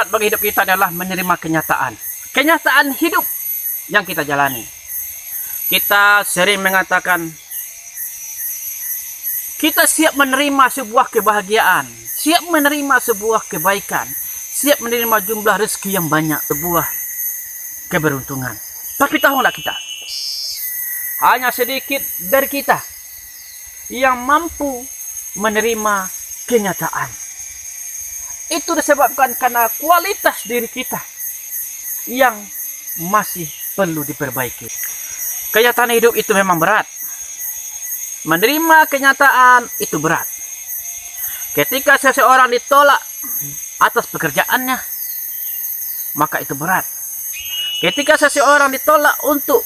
berat bagi hidup kita adalah menerima kenyataan. Kenyataan hidup yang kita jalani. Kita sering mengatakan, kita siap menerima sebuah kebahagiaan, siap menerima sebuah kebaikan, siap menerima jumlah rezeki yang banyak, sebuah keberuntungan. Tapi tahulah kita, hanya sedikit dari kita yang mampu menerima kenyataan. Itu disebabkan karena kualitas diri kita yang masih perlu diperbaiki. Kenyataan hidup itu memang berat. Menerima kenyataan itu berat. Ketika seseorang ditolak atas pekerjaannya, maka itu berat. Ketika seseorang ditolak untuk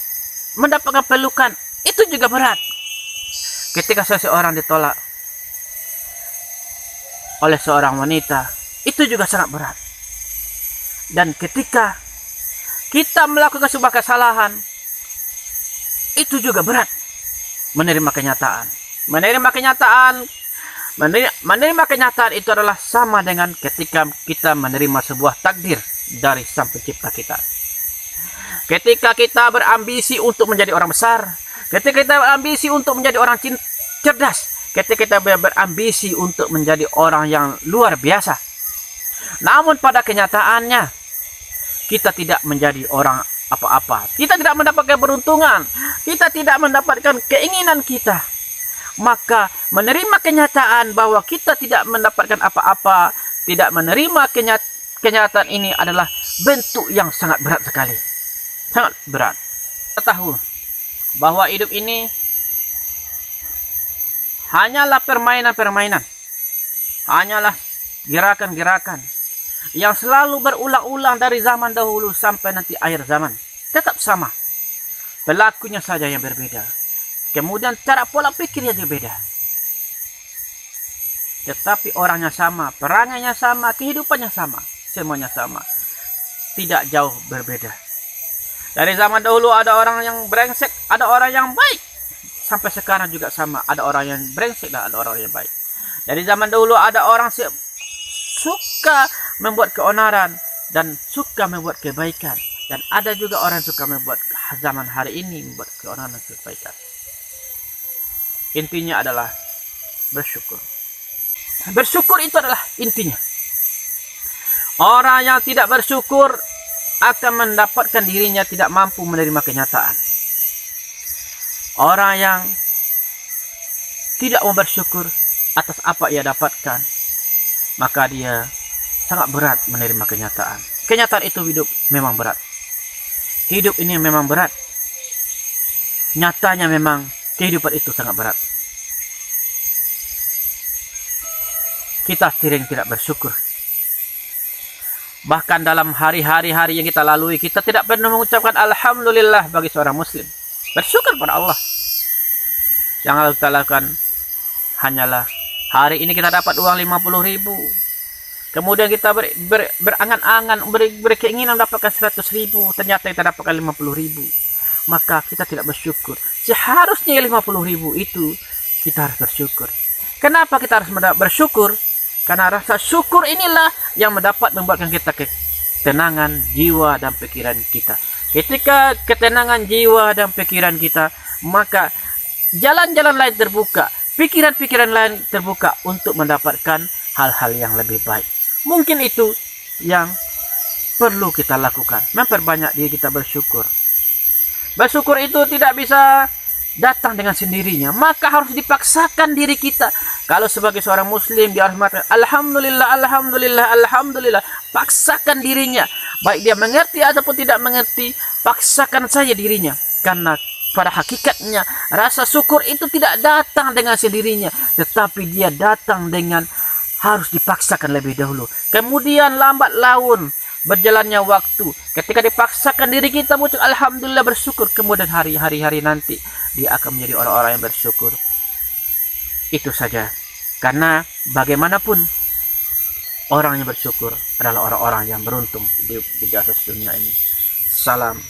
mendapatkan pelukan, itu juga berat. Ketika seseorang ditolak oleh seorang wanita, itu juga sangat berat. Dan ketika kita melakukan sebuah kesalahan, itu juga berat. Menerima kenyataan. Menerima kenyataan itu adalah sama dengan ketika kita menerima sebuah takdir dari Sang Pencipta kita. Ketika kita berambisi untuk menjadi orang besar, ketika kita berambisi untuk menjadi orang cerdas, ketika kita berambisi untuk menjadi orang yang luar biasa, namun pada kenyataannya kita tidak menjadi orang apa-apa. Kita tidak mendapatkan keberuntungan. Kita tidak mendapatkan keinginan kita. Maka menerima kenyataan bahwa kita tidak mendapatkan apa-apa, tidak menerima kenyataan ini adalah bentuk yang sangat berat sekali. Sangat berat. Kita tahu bahwa hidup ini hanyalah permainan-permainan. Hanyalah gerakan-gerakan yang selalu berulang-ulang dari zaman dahulu sampai nanti akhir zaman. Tetap sama. Pelakunya saja yang berbeda. Kemudian cara pola pikirnya berbeda. Tetapi orangnya sama, perangannya sama, kehidupannya sama. Semuanya sama. Tidak jauh berbeda. Dari zaman dahulu ada orang yang brengsek, ada orang yang baik. Sampai sekarang juga sama. Ada orang yang brengsek dan ada orang yang baik. Dari zaman dahulu ada orang suka membuat keonaran dan suka membuat kebaikan, dan ada juga orang yang suka membuat zaman hari ini membuat keonaran dan kebaikan. Intinya adalah bersyukur. Bersyukur itu adalah intinya. Orang yang tidak bersyukur akan mendapatkan dirinya tidak mampu menerima kenyataan. Orang yang tidak mau bersyukur atas apa ia dapatkan, maka dia sangat berat menerima kenyataan. Kenyataan itu hidup memang berat. Hidup ini memang berat. Nyatanya memang kehidupan itu sangat berat. Kita sering tidak bersyukur. Bahkan dalam hari-hari yang kita lalui, kita tidak pernah mengucapkan Alhamdulillah bagi seorang muslim. Bersyukur pada Allah. Yang harus kita lakukan hanyalah hari ini kita dapat uang 50.000. Kemudian kita berangan-angan, berkeinginan mendapatkan 100.000. Ternyata kita dapatkan 50.000. Maka kita tidak bersyukur. Seharusnya 50.000 itu kita harus bersyukur. Kenapa kita harus bersyukur? Karena rasa syukur inilah yang membuatkan kita ketenangan jiwa dan pikiran kita. Ketika ketenangan jiwa dan pikiran kita, maka jalan-jalan lain terbuka. Pikiran-pikiran lain terbuka untuk mendapatkan hal-hal yang lebih baik. Mungkin itu yang perlu kita lakukan. Memperbanyak diri kita bersyukur. Bersyukur itu tidak bisa datang dengan sendirinya. Maka harus dipaksakan diri kita. Kalau sebagai seorang muslim dia harus mengatakan Alhamdulillah, Alhamdulillah, Alhamdulillah. Paksakan dirinya. Baik dia mengerti ataupun tidak mengerti, paksakan saja dirinya. Karena pada hakikatnya rasa syukur itu tidak datang dengan sendirinya, tetapi dia datang dengan harus dipaksakan lebih dahulu. Kemudian lambat laun berjalannya waktu, ketika dipaksakan diri kita muncul Alhamdulillah bersyukur, kemudian hari-hari nanti dia akan menjadi orang-orang yang bersyukur. Itu saja. Karena bagaimanapun orang yang bersyukur adalah orang-orang yang beruntung di atas dunia ini. Salam